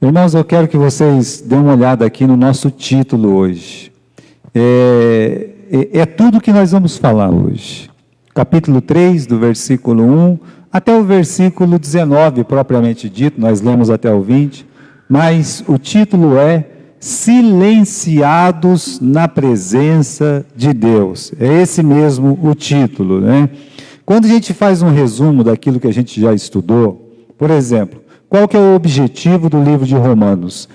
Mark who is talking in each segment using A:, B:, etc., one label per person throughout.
A: Irmãos, eu quero que vocês dêem uma olhada aqui no nosso título hoje. É tudo que nós vamos falar hoje. Capítulo 3, do versículo 1 até o versículo 19, propriamente dito, nós lemos até o 20, mas o título é Silenciados na Presença de Deus. É esse mesmo o título, né? Quando a gente faz um resumo daquilo que a gente já estudou, por exemplo, qual que é o objetivo do livro de Romanos?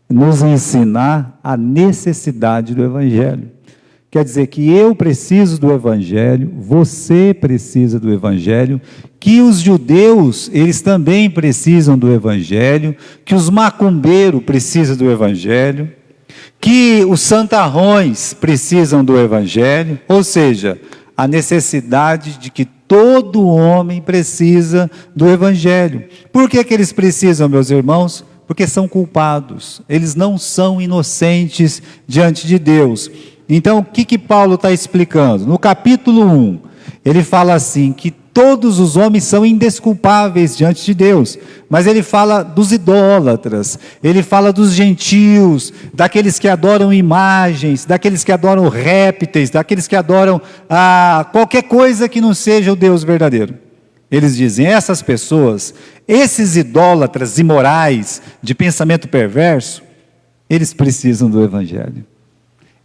A: Nos ensinar a necessidade do Evangelho. Quer dizer que eu preciso do Evangelho, você precisa do Evangelho, que os judeus, eles também precisam do Evangelho, que os macumbeiros precisam do Evangelho, que os santarrões precisam do Evangelho, ou seja, a necessidade de que todo homem precisa do Evangelho. Por que eles precisam, meus irmãos? Porque são culpados, eles não são inocentes diante de Deus. Então, o que Paulo está explicando? No capítulo 1, ele fala assim, que todos os homens são indesculpáveis diante de Deus, mas ele fala dos idólatras, ele fala dos gentios, daqueles que adoram imagens, daqueles que adoram répteis, daqueles que adoram qualquer coisa que não seja o Deus verdadeiro. Eles dizem, essas pessoas, esses idólatras imorais, de pensamento perverso, eles precisam do Evangelho.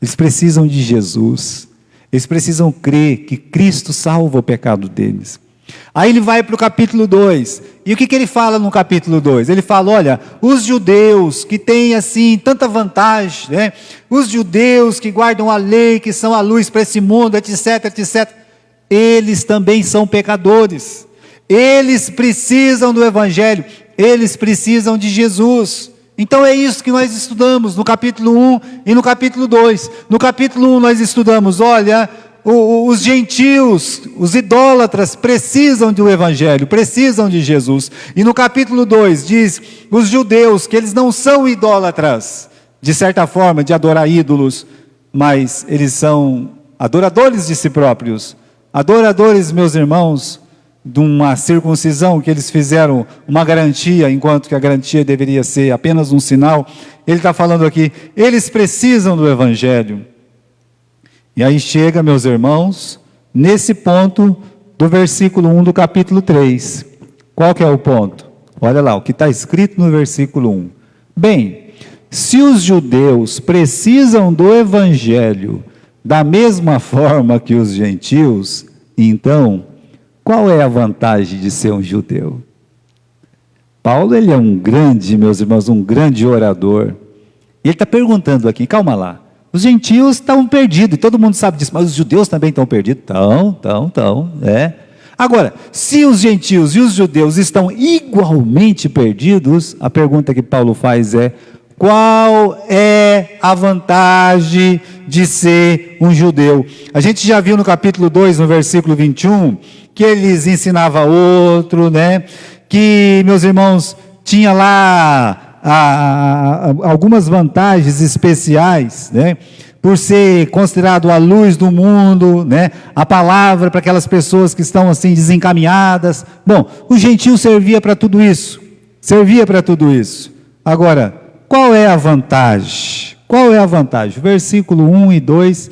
A: Eles precisam de Jesus, eles precisam crer que Cristo salva o pecado deles. Aí ele vai para o capítulo 2, e o que ele fala no capítulo 2? Ele fala, olha, os judeus que têm assim tanta vantagem, né? Os judeus que guardam a lei, que são a luz para esse mundo, etc, etc, eles também são pecadores, eles precisam do Evangelho, eles precisam de Jesus. Então é isso que nós estudamos no capítulo 1 e no capítulo 2. No capítulo 1 nós estudamos, olha, os gentios, os idólatras precisam do Evangelho, precisam de Jesus. E no capítulo 2 diz, os judeus, que eles não são idólatras, de certa forma, de adorar ídolos, mas eles são adoradores de si próprios. Adoradores, meus irmãos, de uma circuncisão que eles fizeram uma garantia, enquanto que a garantia deveria ser apenas um sinal. Ele está falando aqui, eles precisam do Evangelho. E aí chega, meus irmãos, nesse ponto do versículo 1 do capítulo 3. Qual que é o ponto? Olha lá, o que está escrito no versículo 1. Bem, se os judeus precisam do Evangelho da mesma forma que os gentios, então, qual é a vantagem de ser um judeu? Paulo, ele é um grande, meus irmãos, um grande orador. Ele está perguntando aqui, calma lá, os gentios estão perdidos, e todo mundo sabe disso, mas os judeus também estão perdidos? Estão, é. Agora, se os gentios e os judeus estão igualmente perdidos, a pergunta que Paulo faz é, qual é a vantagem de ser um judeu? A gente já viu no capítulo 2, no versículo 21, que eles ensinavam outro, né? Que, meus irmãos, tinha lá algumas vantagens especiais, né? Por ser considerado a luz do mundo, né? A palavra para aquelas pessoas que estão assim desencaminhadas. Bom, o gentio servia para tudo isso, Agora, qual é a vantagem? Qual é a vantagem? Versículo 1 e 2,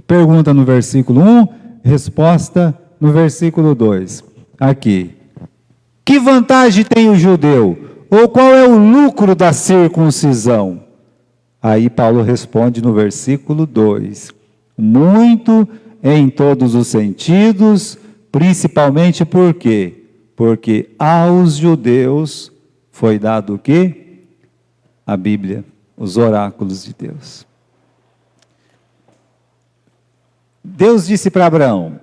A: pergunta no versículo 1, resposta no versículo 2. Aqui. Que vantagem tem o judeu? Ou qual é o lucro da circuncisão? Aí Paulo responde no versículo 2. Muito em todos os sentidos, principalmente por quê? Porque aos judeus foi dado o quê? A Bíblia, os oráculos de Deus. Deus disse para Abraão,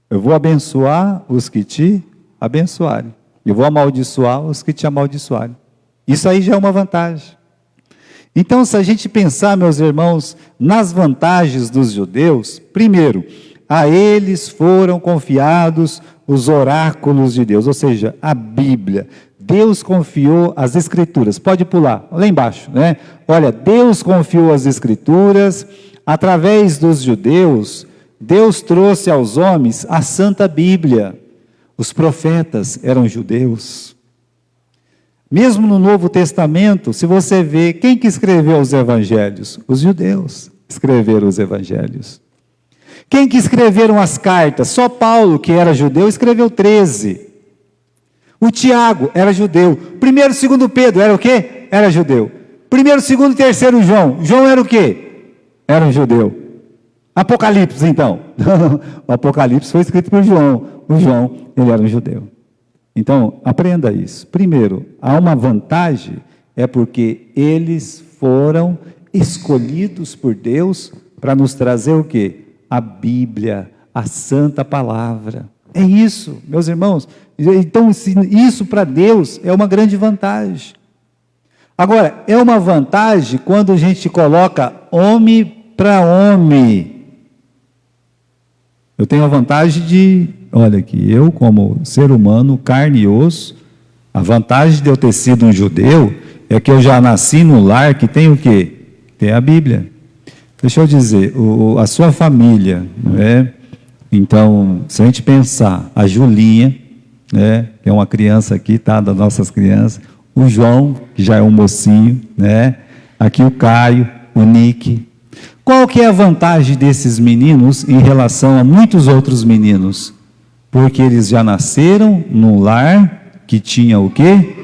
A: eu vou abençoar os que te abençoarem, eu vou amaldiçoar os que te amaldiçoarem. Isso aí já é uma vantagem. Então, se a gente pensar, meus irmãos, nas vantagens dos judeus, primeiro, a eles foram confiados os oráculos de Deus, ou seja, a Bíblia. Deus confiou as Escrituras, pode pular, lá embaixo, né? Olha, Deus confiou as Escrituras, através dos judeus, Deus trouxe aos homens a Santa Bíblia. Os profetas eram judeus. Mesmo no Novo Testamento, se você vê, quem que escreveu os evangelhos? Os judeus escreveram os evangelhos. Quem que escreveram as cartas? Só Paulo, que era judeu, escreveu 13. O Tiago era judeu. 1º e 2º Pedro era o quê? Era judeu. 1º, 2º e 3º João. João era o quê? Era um judeu. Apocalipse, então. O Apocalipse foi escrito por João. O João, ele era um judeu. Então, aprenda isso. Primeiro, há uma vantagem, é porque eles foram escolhidos por Deus para nos trazer o quê? A Bíblia, a Santa Palavra. É isso, meus irmãos. Então, isso para Deus é uma grande vantagem. Agora, é uma vantagem quando a gente coloca homem para homem. Eu tenho a vantagem de, olha aqui, eu como ser humano, carne e osso, a vantagem de eu ter sido um judeu é que eu já nasci no lar que tem o quê? Tem a Bíblia. Deixa eu dizer, a sua família, não é? Então, se a gente pensar, a Julinha, né, que é uma criança aqui, tá, das nossas crianças, o João, que já é um mocinho, né? Aqui o Caio, o Nick. Qual que é a vantagem desses meninos em relação a muitos outros meninos? Porque eles já nasceram num lar que tinha o quê?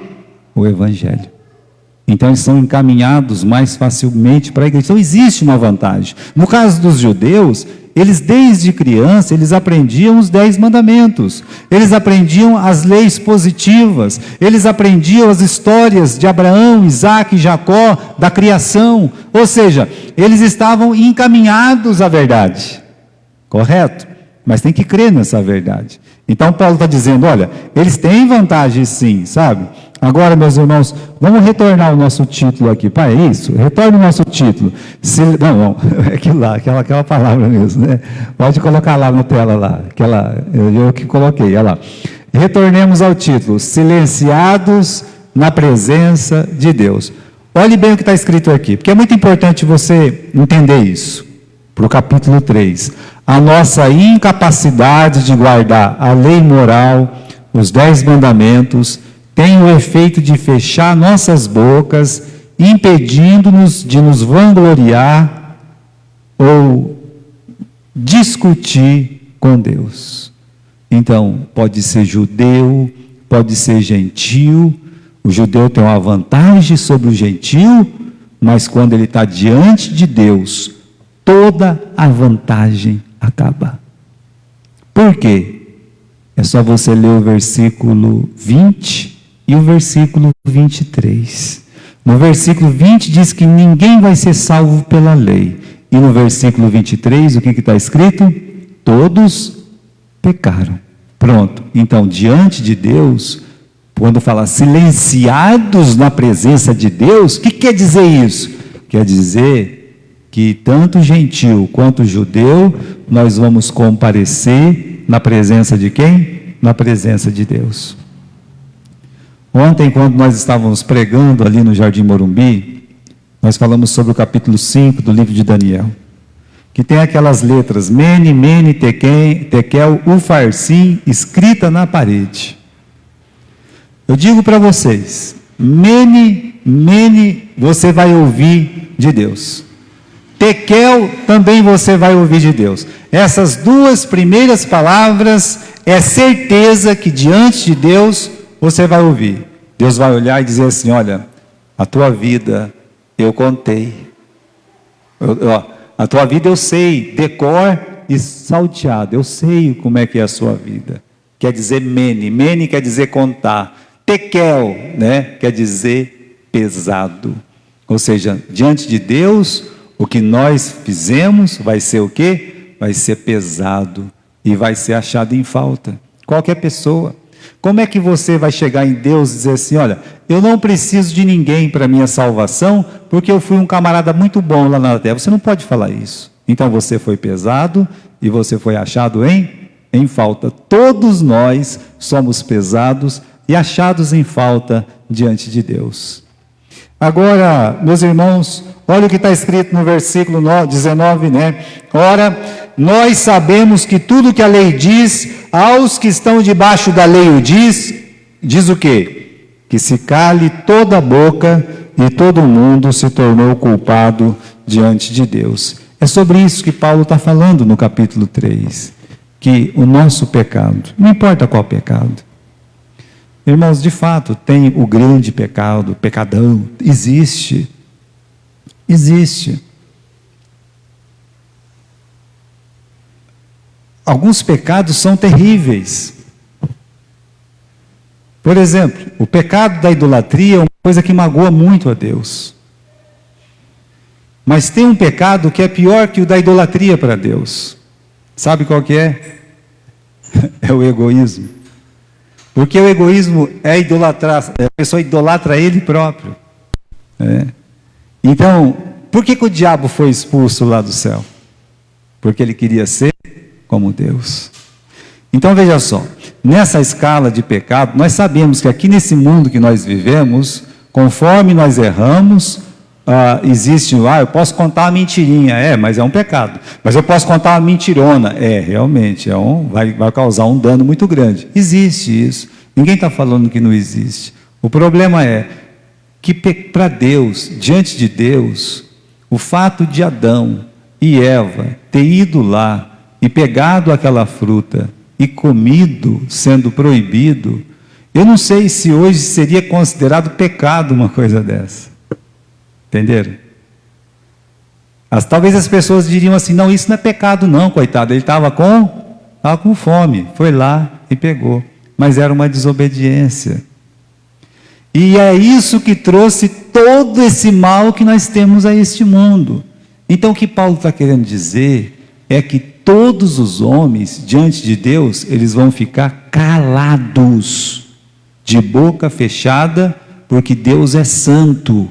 A: O Evangelho. Então eles são encaminhados mais facilmente para a igreja. Então existe uma vantagem. No caso dos judeus, eles desde criança, eles aprendiam os 10 mandamentos, eles aprendiam as leis positivas, eles aprendiam as histórias de Abraão, Isaac e Jacó, da criação, ou seja, eles estavam encaminhados à verdade, correto? Mas tem que crer nessa verdade. Então Paulo está dizendo, olha, eles têm vantagem sim, sabe? Agora, meus irmãos, vamos retornar o nosso título aqui. Pai, é isso? Retorne o nosso título. Não, é aquilo lá, aquela palavra mesmo, né? Pode colocar lá na tela, lá. Eu que coloquei, olha lá. Retornemos ao título, silenciados na presença de Deus. Olhe bem o que está escrito aqui, porque é muito importante você entender isso. Para o capítulo 3. A nossa incapacidade de guardar a lei moral, os 10 mandamentos, tem o efeito de fechar nossas bocas, impedindo-nos de nos vangloriar ou discutir com Deus. Então, pode ser judeu, pode ser gentil. O judeu tem uma vantagem sobre o gentil, mas quando ele está diante de Deus, toda a vantagem acaba. Por quê? É só você ler o versículo 20 e o versículo 23. No versículo 20 diz que ninguém vai ser salvo pela lei. E no versículo 23, o que está escrito? Todos pecaram. Pronto. Então, diante de Deus, quando fala silenciados na presença de Deus, o que quer dizer isso? Quer dizer que tanto gentil quanto judeu, nós vamos comparecer na presença de quem? Na presença de Deus. Ontem, quando nós estávamos pregando ali no Jardim Morumbi, nós falamos sobre o capítulo 5 do livro de Daniel, que tem aquelas letras, Mene, Mene, Tekel, Ufarsim, escrita na parede. Eu digo para vocês, Mene, Mene, você vai ouvir de Deus. Tekel também você vai ouvir de Deus. Essas duas primeiras palavras é certeza que diante de Deus você vai ouvir. Deus vai olhar e dizer assim, olha, a tua vida eu contei. A tua vida eu sei, decor e salteado. Eu sei como é que é a sua vida. Quer dizer mene. Mene quer dizer contar. Tekel, né? Quer dizer pesado. Ou seja, diante de Deus, o que nós fizemos vai ser o quê? Vai ser pesado e vai ser achado em falta. Qualquer pessoa. Como é que você vai chegar em Deus e dizer assim, olha, eu não preciso de ninguém para minha salvação, porque eu fui um camarada muito bom lá na terra. Você não pode falar isso. Então você foi pesado e você foi achado em falta. Todos nós somos pesados e achados em falta diante de Deus. Agora, meus irmãos, olha o que está escrito no versículo 19, né? Ora, nós sabemos que tudo que a lei diz, aos que estão debaixo da lei o diz o quê? que se cale toda a boca e todo mundo se tornou culpado diante de Deus. É sobre isso que Paulo está falando no capítulo 3, que o nosso pecado, não importa qual pecado, irmãos, de fato, tem o grande pecado, pecadão, existe. Alguns pecados são terríveis. Por exemplo, o pecado da idolatria é uma coisa que magoa muito a Deus. Mas tem um pecado que é pior que o da idolatria para Deus. Sabe qual que é? É o egoísmo. Porque o egoísmo é idolatrar, a pessoa idolatra ele próprio. Então, por que o diabo foi expulso lá do céu? Porque ele queria ser como Deus. Então veja só, nessa escala de pecado, nós sabemos que aqui nesse mundo que nós vivemos, conforme nós erramos, existe, eu posso contar uma mentirinha, mas é um pecado. Mas eu posso contar uma mentirona, realmente, vai causar um dano muito grande. Existe isso, ninguém está falando que não existe. O problema é que para Deus, diante de Deus, o fato de Adão e Eva ter ido lá e pegado aquela fruta e comido, sendo proibido, eu não sei se hoje seria considerado pecado uma coisa dessa. Entenderam? Talvez as pessoas diriam assim, não, isso não é pecado não, coitado, ele estava com fome, foi lá e pegou, mas era uma desobediência. E é isso que trouxe todo esse mal que nós temos a este mundo. Então o que Paulo está querendo dizer é que todos os homens, diante de Deus, eles vão ficar calados, de boca fechada, porque Deus é santo.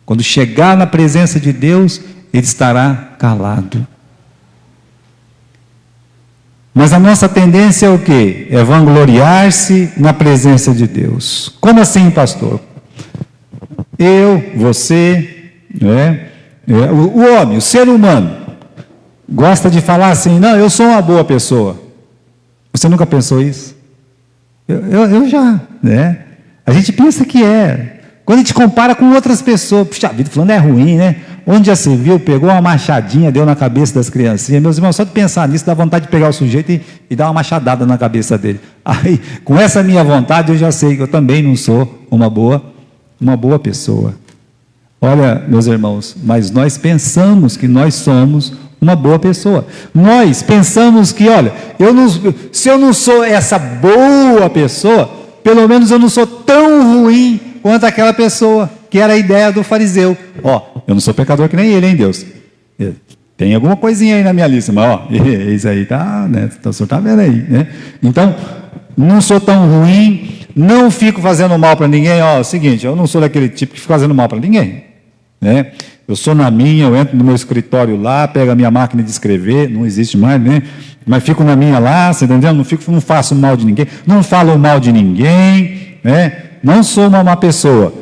A: Quando chegar na presença de Deus, ele estará calado. Mas a nossa tendência é o quê? É vangloriar-se na presença de Deus. Como assim, pastor? Eu, você, o homem, o ser humano, gosta de falar assim, não, eu sou uma boa pessoa. Você nunca pensou isso? Eu já, A gente pensa que é. Quando a gente compara com outras pessoas, puxa vida, falando é ruim, Onde já se viu, pegou uma machadinha, deu na cabeça das criancinhas. Meus irmãos, só de pensar nisso, dá vontade de pegar o sujeito e dar uma machadada na cabeça dele. Aí, com essa minha vontade, eu já sei que eu também não sou uma boa pessoa. Olha, meus irmãos, mas nós pensamos que nós somos uma boa pessoa. Nós pensamos que, olha, se eu não sou essa boa pessoa, pelo menos eu não sou tão ruim quanto aquela pessoa, que era a ideia do fariseu. Eu não sou pecador que nem ele, hein, Deus? Tem alguma coisinha aí na minha lista, mas isso aí tá, o senhor está vendo aí, Então, não sou tão ruim, não fico fazendo mal para ninguém. É o seguinte, eu não sou daquele tipo que fica fazendo mal para ninguém, Eu sou na minha, eu entro no meu escritório lá, pego a minha máquina de escrever, não existe mais, Mas fico na minha lá, você entendeu? Não faço mal de ninguém, não falo mal de ninguém, Não sou uma má pessoa.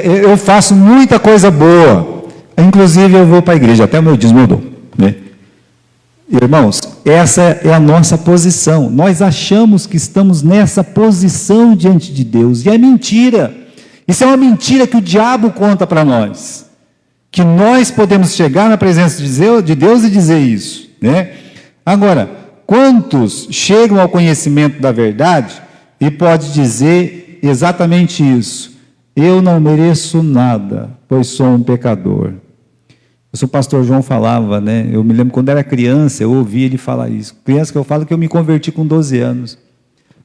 A: Eu faço muita coisa boa. Inclusive eu vou para a igreja, até o meu dízimo mudou, Irmãos, essa é a nossa posição. Nós achamos que estamos nessa posição diante de Deus, e é mentira. Isso é uma mentira que o diabo conta para nós. Que nós podemos chegar na presença de Deus e dizer isso, Agora, quantos chegam ao conhecimento da verdade e pode dizer exatamente isso? Eu não mereço nada, pois sou um pecador. O pastor João falava, Eu me lembro quando era criança, eu ouvi ele falar isso. Criança que eu falo que eu me converti com 12 anos.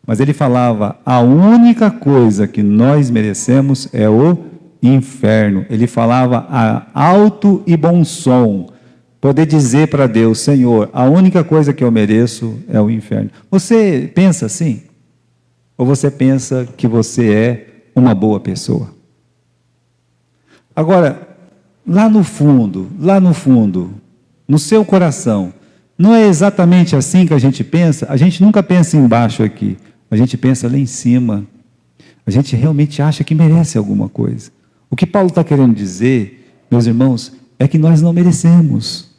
A: Mas ele falava, a única coisa que nós merecemos é o inferno. Ele falava a alto e bom som, poder dizer para Deus, Senhor, a única coisa que eu mereço é o inferno. Você pensa assim? Ou você pensa que você é uma boa pessoa? Agora, lá no fundo, no seu coração, não é exatamente assim que a gente pensa? A gente nunca pensa embaixo aqui, a gente pensa lá em cima. A gente realmente acha que merece alguma coisa. O que Paulo está querendo dizer, meus irmãos, é que nós não merecemos.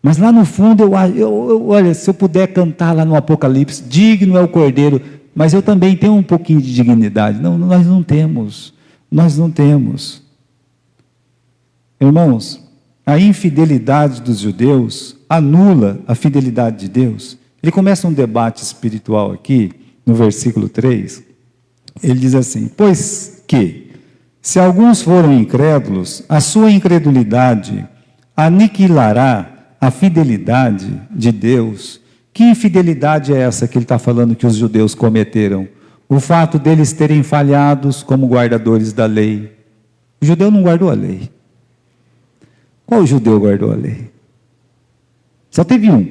A: Mas lá no fundo, olha, se eu puder cantar lá no Apocalipse, digno é o Cordeiro, mas eu também tenho um pouquinho de dignidade. Não, nós não temos. Nós não temos. Irmãos, a infidelidade dos judeus anula a fidelidade de Deus. Ele começa um debate espiritual aqui, no versículo 3. Ele diz assim: pois que, se alguns foram incrédulos, a sua incredulidade aniquilará a fidelidade de Deus. Que infidelidade é essa que ele está falando que os judeus cometeram? O fato deles terem falhados como guardadores da lei. O judeu não guardou a lei. Qual judeu guardou a lei? Só teve um.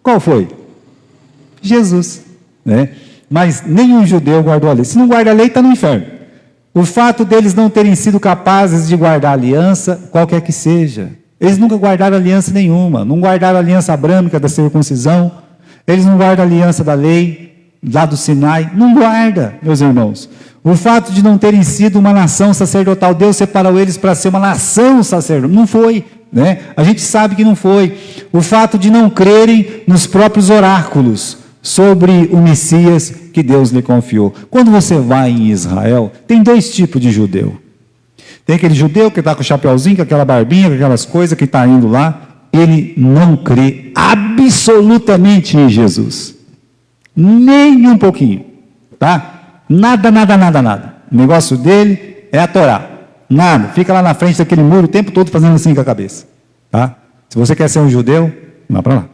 A: Qual foi? Jesus, né? Mas nenhum judeu guardou a lei. Se não guarda a lei, está no inferno. O fato deles não terem sido capazes de guardar a aliança, qualquer que seja. Eles nunca guardaram aliança nenhuma. Não guardaram a aliança abrâmica da circuncisão. Eles não guardam a aliança da lei, lá do Sinai. Não guarda, meus irmãos. O fato de não terem sido uma nação sacerdotal, Deus separou eles para ser uma nação sacerdotal. Não foi, né? A gente sabe que não foi. O fato de não crerem nos próprios oráculos sobre o Messias que Deus lhe confiou. Quando você vai em Israel, tem dois tipos de judeu. Tem aquele judeu que está com o chapeuzinho, com aquela barbinha, com aquelas coisas, que está indo lá. Ele não crê absolutamente em Jesus. Nem um pouquinho. Tá? Nada, nada, nada, nada. O negócio dele é a Torá. Nada. Fica lá na frente daquele muro o tempo todo fazendo assim com a cabeça. Tá? Se você quer ser um judeu, vá para lá.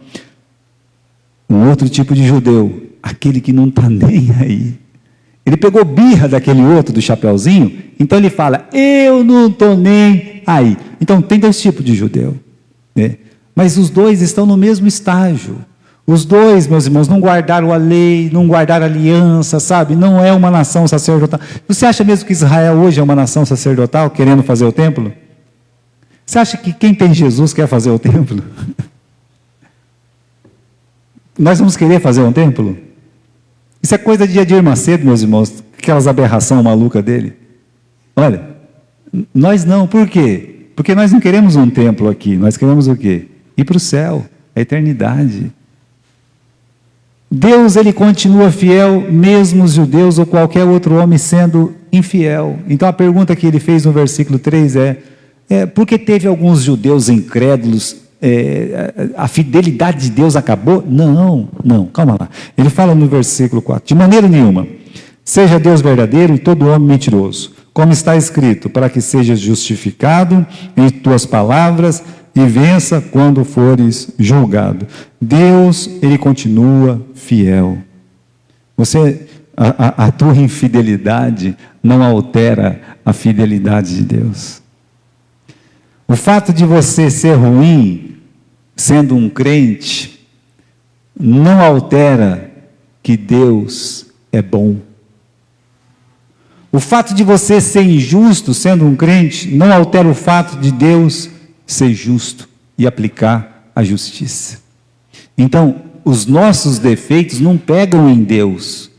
A: Um outro tipo de judeu, aquele que não está nem aí. Ele pegou birra daquele outro do chapeuzinho, então ele fala, eu não estou nem aí. Então tem dois tipos de judeu, né? Mas os dois estão no mesmo estágio. Os dois, meus irmãos, não guardaram a lei, não guardaram a aliança, sabe? Não é uma nação sacerdotal. Você acha mesmo que Israel hoje é uma nação sacerdotal, querendo fazer o templo? Você acha que quem tem Jesus quer fazer o templo? Nós vamos querer fazer um templo? Isso é coisa de Edir Macedo, meus irmãos, aquelas aberrações malucas dele. Olha, nós não, por quê? Porque nós não queremos um templo aqui, nós queremos o quê? Ir para o céu, a eternidade. Deus, ele continua fiel, mesmo os judeus ou qualquer outro homem sendo infiel. Então a pergunta que ele fez no versículo 3 por que teve alguns judeus incrédulos, a fidelidade de Deus acabou? Não, calma lá. Ele fala no versículo 4, de maneira nenhuma, seja Deus verdadeiro e todo homem mentiroso, como está escrito, para que sejas justificado em tuas palavras e vença quando fores julgado. Deus, ele continua fiel. A tua infidelidade não altera a fidelidade de Deus. O fato de você ser ruim, sendo um crente, não altera que Deus é bom. O fato de você ser injusto, sendo um crente, não altera o fato de Deus ser justo e aplicar a justiça. Então, os nossos defeitos não pegam em Deus.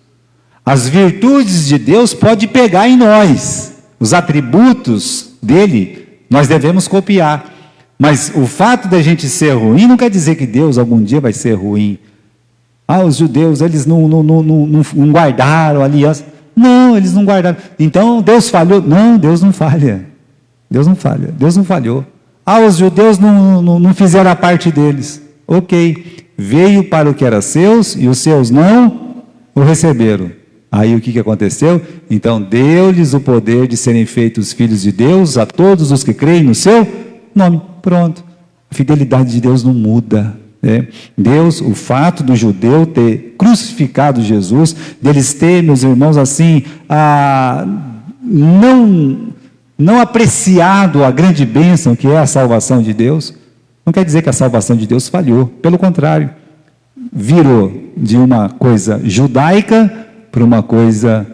A: As virtudes de Deus podem pegar em nós. Os atributos dele, nós devemos copiar. Mas o fato da gente ser ruim não quer dizer que Deus algum dia vai ser ruim. Os judeus, eles não guardaram a aliança. Não, eles não guardaram. Então, Deus falhou. Não, Deus não falha. Deus não falha. Deus não falhou. Os judeus não fizeram a parte deles. Ok. Veio para o que era seus e os seus não o receberam. Aí o que aconteceu? Então, deu-lhes o poder de serem feitos filhos de Deus a todos os que creem no seu nome. Pronto. A fidelidade de Deus não muda. Deus, o fato do judeu ter crucificado Jesus, deles ter, meus irmãos, assim, não apreciado a grande bênção que é a salvação de Deus, não quer dizer que a salvação de Deus falhou, pelo contrário, virou de uma coisa judaica para uma coisa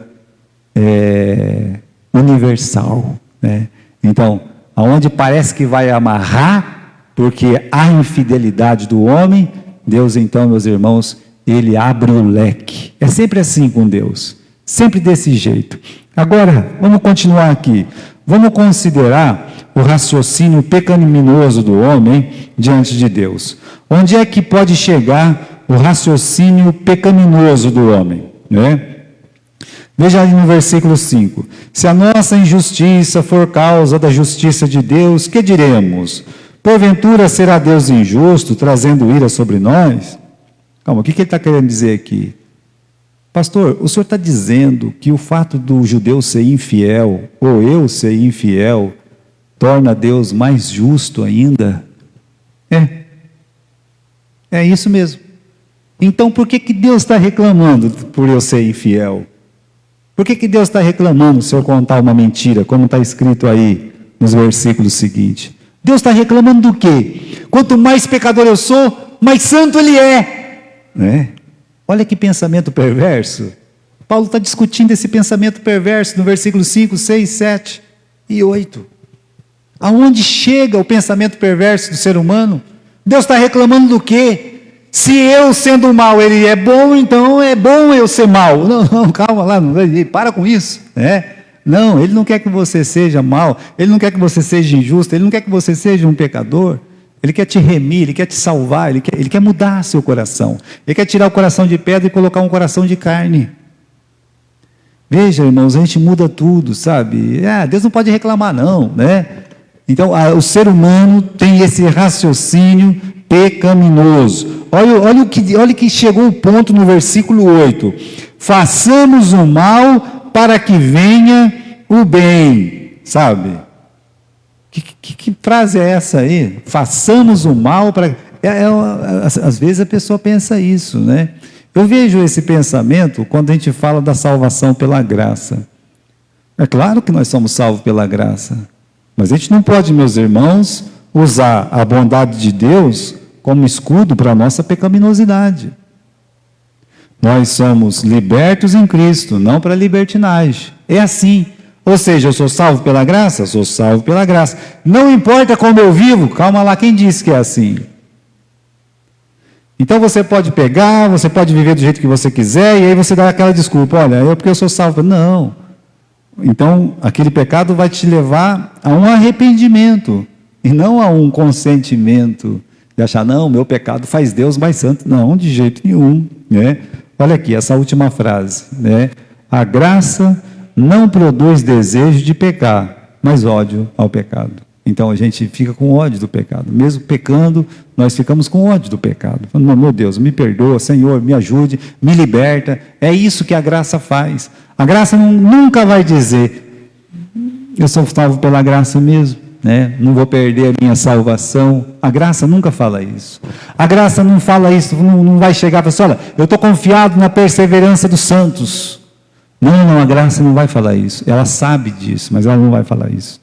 A: universal, né? Então, aonde parece que vai amarrar, porque a infidelidade do homem, Deus então, meus irmãos, ele abre o leque. É sempre assim com Deus, sempre desse jeito. Agora, vamos continuar aqui. Vamos considerar o raciocínio pecaminoso do homem diante de Deus. Onde é que pode chegar o raciocínio pecaminoso do homem, né? Veja aí no versículo 5. Se a nossa injustiça for causa da justiça de Deus, que diremos? Porventura será Deus injusto, trazendo ira sobre nós? Calma, o que ele está querendo dizer aqui? Pastor, o senhor está dizendo que o fato do judeu ser infiel, ou eu ser infiel, torna Deus mais justo ainda? É isso mesmo. Então por que Deus está reclamando por eu ser infiel? Por que Deus está reclamando se eu contar uma mentira, como está escrito aí nos versículos seguintes? Deus está reclamando do quê? Quanto mais pecador eu sou, mais santo Ele é. Olha que pensamento perverso. Paulo está discutindo esse pensamento perverso no versículo 5, 6, 7 e 8. Aonde chega o pensamento perverso do ser humano? Deus está reclamando do quê? Se eu sendo mal, Ele é bom, então é bom eu ser mal. Não, calma lá, para com isso. Não, Ele não quer que você seja mal, Ele não quer que você seja injusto, Ele não quer que você seja um pecador. Ele quer te remir, Ele quer te salvar, Ele quer mudar seu coração. Ele quer tirar o coração de pedra e colocar um coração de carne. Veja, irmãos, a gente muda tudo, sabe? Deus não pode reclamar não, Então, o ser humano tem esse raciocínio pecaminoso. Olha que chegou o ponto no versículo 8. Façamos o mal para que venha o bem, sabe? Que frase é essa aí? Façamos o mal para... às vezes a pessoa pensa isso, Eu vejo esse pensamento quando a gente fala da salvação pela graça. É claro que nós somos salvos pela graça, mas a gente não pode, meus irmãos, usar a bondade de Deus como escudo para a nossa pecaminosidade. Nós somos libertos em Cristo, não para libertinagem. É assim. Ou seja, eu sou salvo pela graça? Sou salvo pela graça. Não importa como eu vivo, calma lá, quem disse que é assim? Então você pode pegar, você pode viver do jeito que você quiser, e aí você dá aquela desculpa, olha, porque eu sou salvo. Não. Então, aquele pecado vai te levar a um arrependimento, e não a um consentimento, de achar, não, meu pecado faz Deus mais santo. Não, de jeito nenhum. Olha aqui, essa última frase. A graça não produz desejo de pecar, mas ódio ao pecado. Então a gente fica com ódio do pecado. Mesmo pecando, nós ficamos com ódio do pecado. Falando, meu Deus, me perdoa, Senhor, me ajude, me liberta. É isso que a graça faz. A graça nunca vai dizer, eu sou salvo pela graça mesmo. Não vou perder a minha salvação. A graça nunca fala isso. A graça não fala isso, não vai chegar para você, olha, eu estou confiado na perseverança dos santos. Não, a graça não vai falar isso. Ela sabe disso, mas ela não vai falar isso.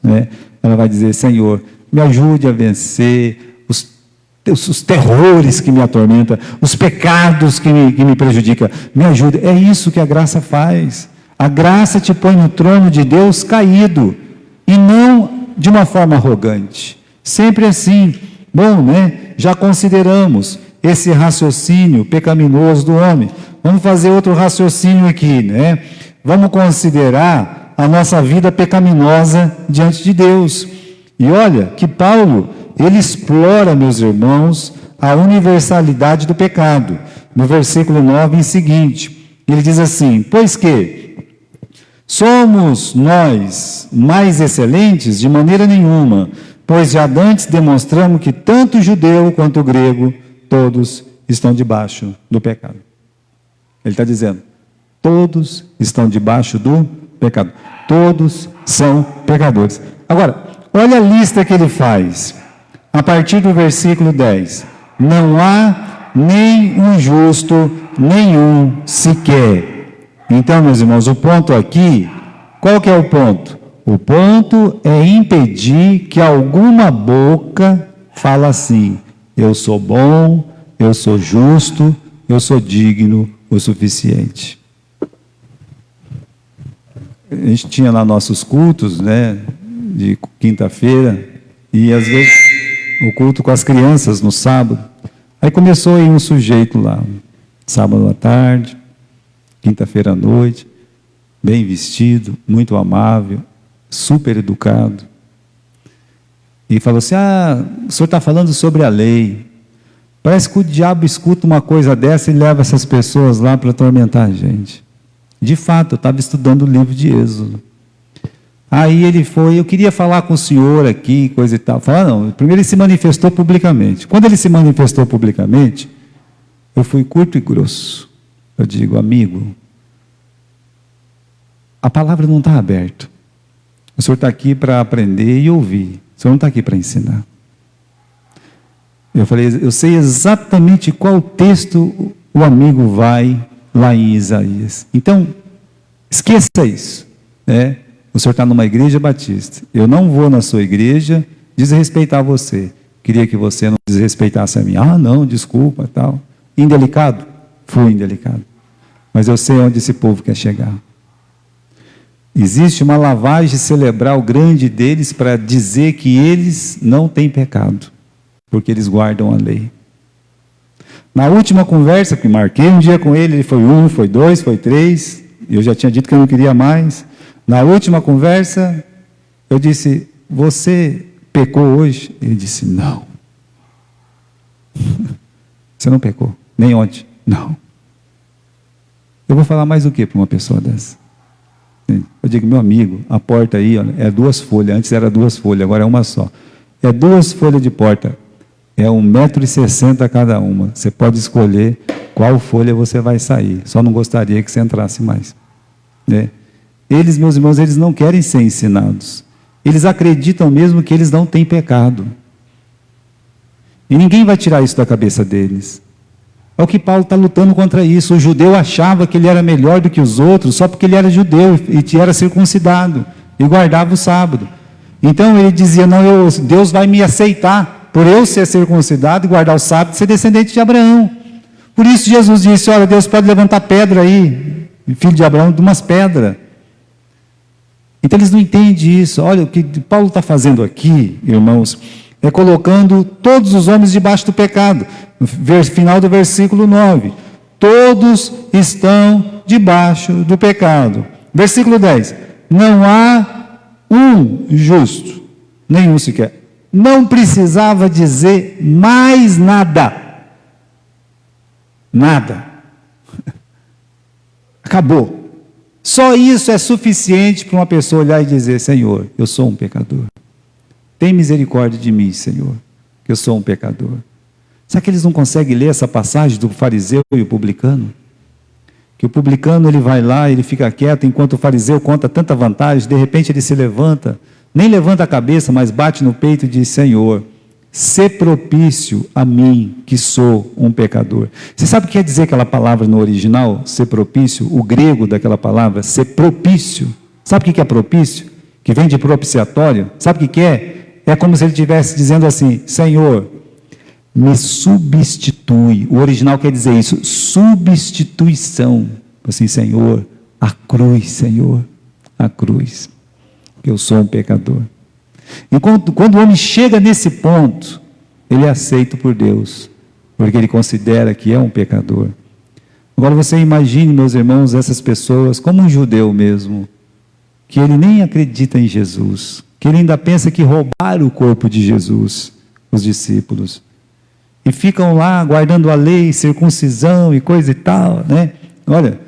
A: Ela vai dizer, Senhor, me ajude a vencer os terrores que me atormentam, os pecados que me prejudicam. Me ajude. É isso que a graça faz. A graça te põe no trono de Deus caído, e não de uma forma arrogante. Sempre assim. Bom, já consideramos esse raciocínio pecaminoso do homem. Vamos fazer outro raciocínio aqui, Vamos considerar a nossa vida pecaminosa diante de Deus. E olha que Paulo, ele explora, meus irmãos, a universalidade do pecado. No versículo 9 em seguinte, ele diz assim, pois que somos nós mais excelentes? De maneira nenhuma, pois já dantes demonstramos que tanto o judeu quanto o grego, todos estão debaixo do pecado. Ele está dizendo, todos estão debaixo do pecado. Todos são pecadores. Agora, olha a lista que ele faz. A partir do versículo 10. Não há nem um justo, nenhum sequer. Então, meus irmãos, o ponto aqui, qual que é o ponto? O ponto é impedir que alguma boca fale assim, eu sou bom, eu sou justo, eu sou digno o suficiente. A gente tinha lá nossos cultos, de quinta-feira, e às vezes o culto com as crianças no sábado. Aí começou aí um sujeito lá, sábado à tarde, quinta-feira à noite, bem vestido, muito amável, super educado. E falou assim, o senhor está falando sobre a lei. Parece que o diabo escuta uma coisa dessa e leva essas pessoas lá para atormentar a gente. De fato, eu estava estudando o livro de Êxodo. Aí ele foi, eu queria falar com o senhor aqui, coisa e tal. Falar, não, primeiro ele se manifestou publicamente. Quando ele se manifestou publicamente, eu fui curto e grosso. Eu digo, amigo, a palavra não está aberta. O senhor está aqui para aprender e ouvir. O senhor não está aqui para ensinar. Eu falei, eu sei exatamente qual texto o amigo vai lá em Isaías. Então, esqueça isso, né? O senhor está numa igreja batista. Eu não vou na sua igreja desrespeitar você. Queria que você não desrespeitasse a mim. Ah, não, desculpa, tal. Indelicado? Fui indelicado. Mas eu sei onde esse povo quer chegar. Existe uma lavagem cerebral grande deles para dizer que eles não têm pecado, porque eles guardam a lei. Na última conversa, que marquei um dia com ele foi 1, foi 2, foi 3, eu já tinha dito que eu não queria mais. Na última conversa, eu disse, você pecou hoje? Ele disse, não. Você não pecou? Nem ontem? Não. Eu vou falar mais o que para uma pessoa dessa? Eu digo, meu amigo, a porta aí, olha, é 2 folhas, antes era 2 folhas, agora é uma só. É 2 folhas de porta, é 1,60 m cada uma. Você pode escolher qual folha você vai sair, só não gostaria que você entrasse mais. Né? Eles, meus irmãos, eles não querem ser ensinados. Eles acreditam mesmo que eles não têm pecado. E ninguém vai tirar isso da cabeça deles. É o que Paulo está lutando contra isso. O judeu achava que ele era melhor do que os outros só porque ele era judeu e era circuncidado e guardava o sábado. Então ele dizia, não, Deus vai me aceitar por eu ser circuncidado e guardar o sábado e ser descendente de Abraão. Por isso Jesus disse, olha, Deus pode levantar pedra aí, filho de Abraão, de umas pedras. Então eles não entendem isso. Olha, o que Paulo está fazendo aqui, irmãos, é colocando todos os homens debaixo do pecado. No final do versículo 9. Todos estão debaixo do pecado. Versículo 10. Não há um justo, nenhum sequer. Não precisava dizer mais nada. Nada. Acabou. Só isso é suficiente para uma pessoa olhar e dizer, Senhor, eu sou um pecador. Tem misericórdia de mim, Senhor, que eu sou um pecador. Será que eles não conseguem ler essa passagem do fariseu e o publicano? Que o publicano, ele vai lá, ele fica quieto, enquanto o fariseu conta tanta vantagem, de repente ele se levanta, nem levanta a cabeça, mas bate no peito e diz, Senhor, sê propício a mim, que sou um pecador. Você sabe o que quer dizer aquela palavra no original, ser propício? O grego daquela palavra, ser propício. Sabe o que é propício? Que vem de propiciatório. Sabe o que é? É como se ele estivesse dizendo assim, Senhor, me substitui. O original quer dizer isso, substituição. Assim, Senhor, a cruz, Senhor, a cruz. Que eu sou um pecador. E quando o homem chega nesse ponto, ele é aceito por Deus, porque ele considera que é um pecador. Agora você imagine, meus irmãos, essas pessoas, como um judeu mesmo, que ele nem acredita em Jesus, que ele ainda pensa que roubaram o corpo de Jesus, os discípulos, e ficam lá guardando a lei, circuncisão e coisa e tal, né? Olha,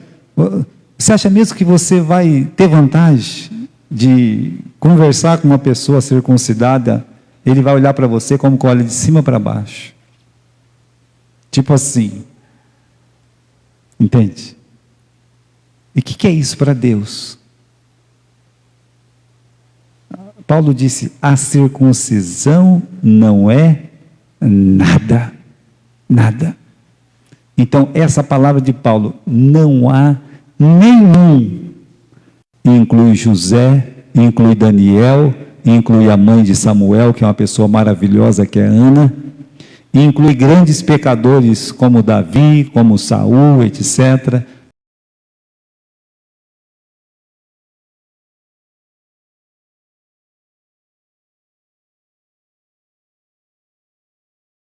A: você acha mesmo que você vai ter vantagem de conversar com uma pessoa circuncidada? Ele vai olhar para você como que olha de cima para baixo, tipo assim, entende? E o que é isso para Deus? Paulo disse, a circuncisão não é nada, nada. Então essa palavra de Paulo, não há nenhum, inclui José, inclui Daniel, inclui a mãe de Samuel, que é uma pessoa maravilhosa, que é Ana, inclui grandes pecadores como Davi, como Saul, etc.